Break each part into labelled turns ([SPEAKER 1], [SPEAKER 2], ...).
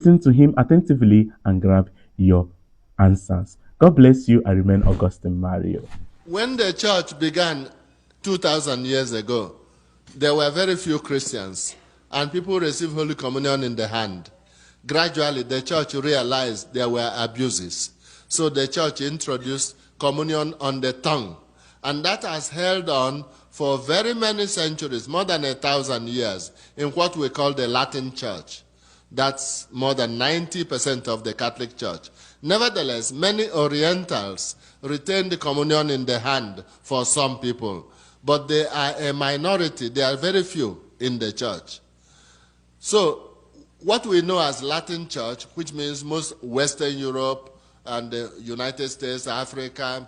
[SPEAKER 1] Listen to him attentively and grab your answers. God bless you. I remain Augustine Mario.
[SPEAKER 2] When the church began 2,000 years ago, there were very few Christians, and people received Holy Communion in the hand. Gradually, the church realized there were abuses. So the church introduced communion on the tongue. And that has held on for very many centuries, more than 1,000 years, in what we call the Latin Church. That's more than 90% of the Catholic Church. Nevertheless, many Orientals retain the communion in the hand for some people, but they are a minority. There are very few in the church. So what we know as Latin Church, which means most Western Europe and the United States, Africa,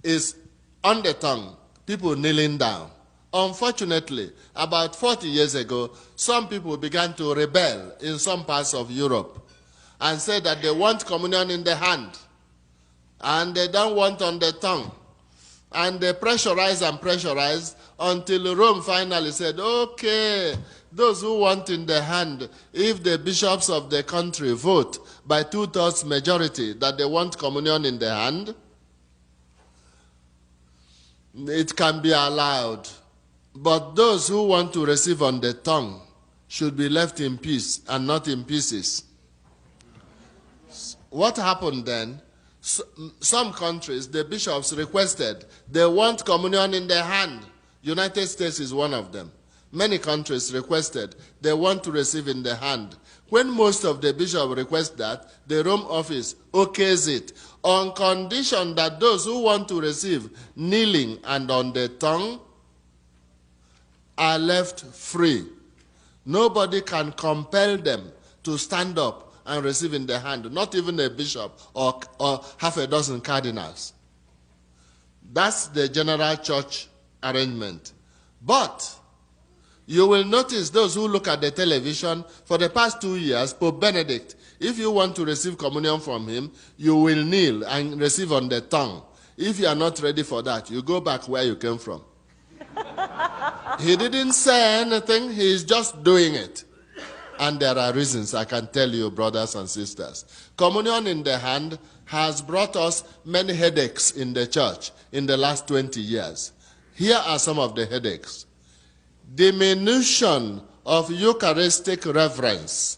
[SPEAKER 2] is on the tongue, people kneeling down. Unfortunately, about 40 years ago, some people began to rebel in some parts of Europe and said that they want communion in the hand and they don't want on the tongue. And they pressurized and pressurized until Rome finally said, okay, those who want in the hand, if the bishops of the country vote by 2/3 majority that they want communion in the hand, it can be allowed. But those who want to receive on the tongue should be left in peace and not in pieces. What happened then? Some countries, the bishops requested, they want communion in their hand. United States is one of them. Many countries requested, they want to receive in the hand. When most of the bishops request that, the Rome office okays it on condition that those who want to receive kneeling and on the tongue are left free. Nobody can compel them to stand up and receive in the hand, not even a bishop or half a dozen cardinals. That's the general church arrangement. But you will notice those who look at the television, for the past 2 years, Pope Benedict, if you want to receive communion from him, you will kneel and receive on the tongue. If you are not ready for that, you go back where you came from. He didn't say anything, he is just doing it. And there are reasons, I can tell you, brothers and sisters. Communion in the hand has brought us many headaches in the church in the last 20 years. Here are some of the headaches. Diminution of Eucharistic reverence.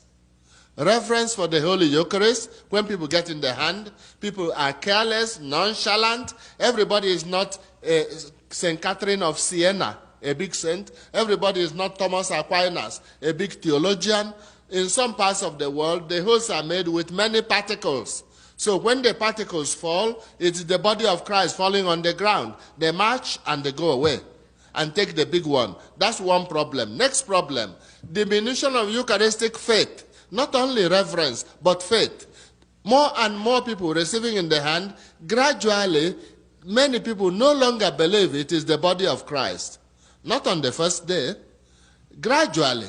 [SPEAKER 2] Reverence for the Holy Eucharist, when people get in the hand, people are careless, nonchalant. Everybody is not St. Catherine of Siena, a big saint. Everybody is not Thomas Aquinas, a big theologian. In some parts of the world, the hosts are made with many particles. So when the particles fall, it's the body of Christ falling on the ground. They march and they go away and take the big one. That's one problem. Next problem, diminution of Eucharistic faith. Not only reverence, but faith. More and more people receiving in the hand, gradually, many people no longer believe it is the body of Christ. Not on the first day, gradually.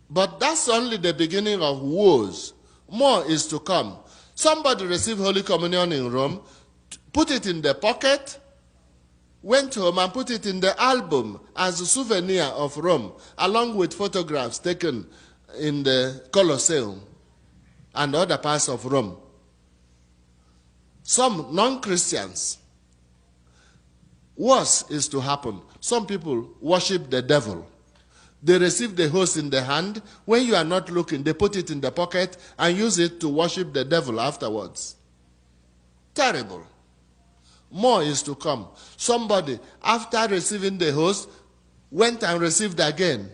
[SPEAKER 2] But that's only the beginning of woes. More is to come. Somebody received Holy Communion in Rome, put it in the pocket, went home and put it in the album as a souvenir of Rome, along with photographs taken in the Colosseum and other parts of Rome. Some non-Christians, worse is to happen. Some people worship the devil. They receive the host in the hand. When you are not looking, they put it in the pocket and use it to worship the devil afterwards. Terrible. More is to come. Somebody, after receiving the host, went and received again.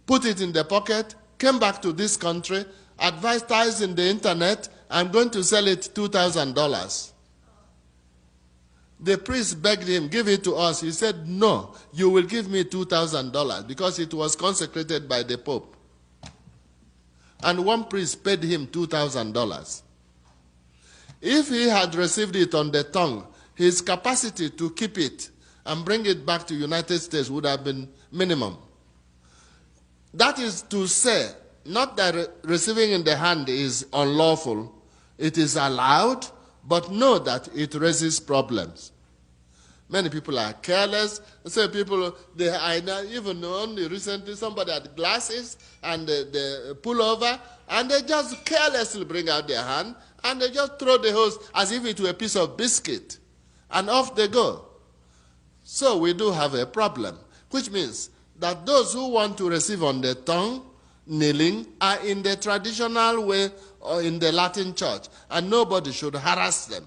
[SPEAKER 2] Put it in the pocket, came back to this country, advertised in the internet, I'm going to sell it $2,000. The priest begged him, give it to us. He said, no, you will give me $2,000 because it was consecrated by the Pope. And one priest paid him $2,000. If he had received it on the tongue, his capacity to keep it and bring it back to the United States would have been minimum. That is to say, not that receiving in the hand is unlawful. It is allowed, but know that it raises problems. Many people are careless. So people, I know, even only recently somebody had glasses and they pull over and they just carelessly bring out their hand and they just throw the hose as if it were a piece of biscuit and off they go. So we do have a problem, which means that those who want to receive on the tongue, kneeling, are in the traditional way or in the Latin church, and nobody should harass them.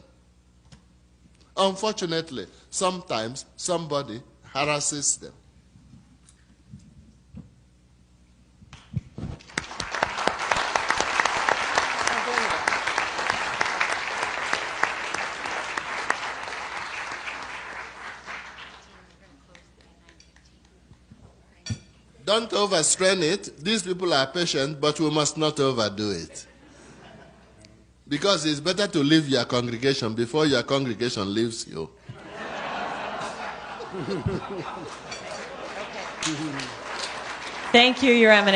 [SPEAKER 2] Unfortunately, sometimes somebody harasses them. Don't overstrain it. These people are patient, but we must not overdo it. Because it's better to leave your congregation before your congregation leaves you.
[SPEAKER 3] Thank you, Your Eminence.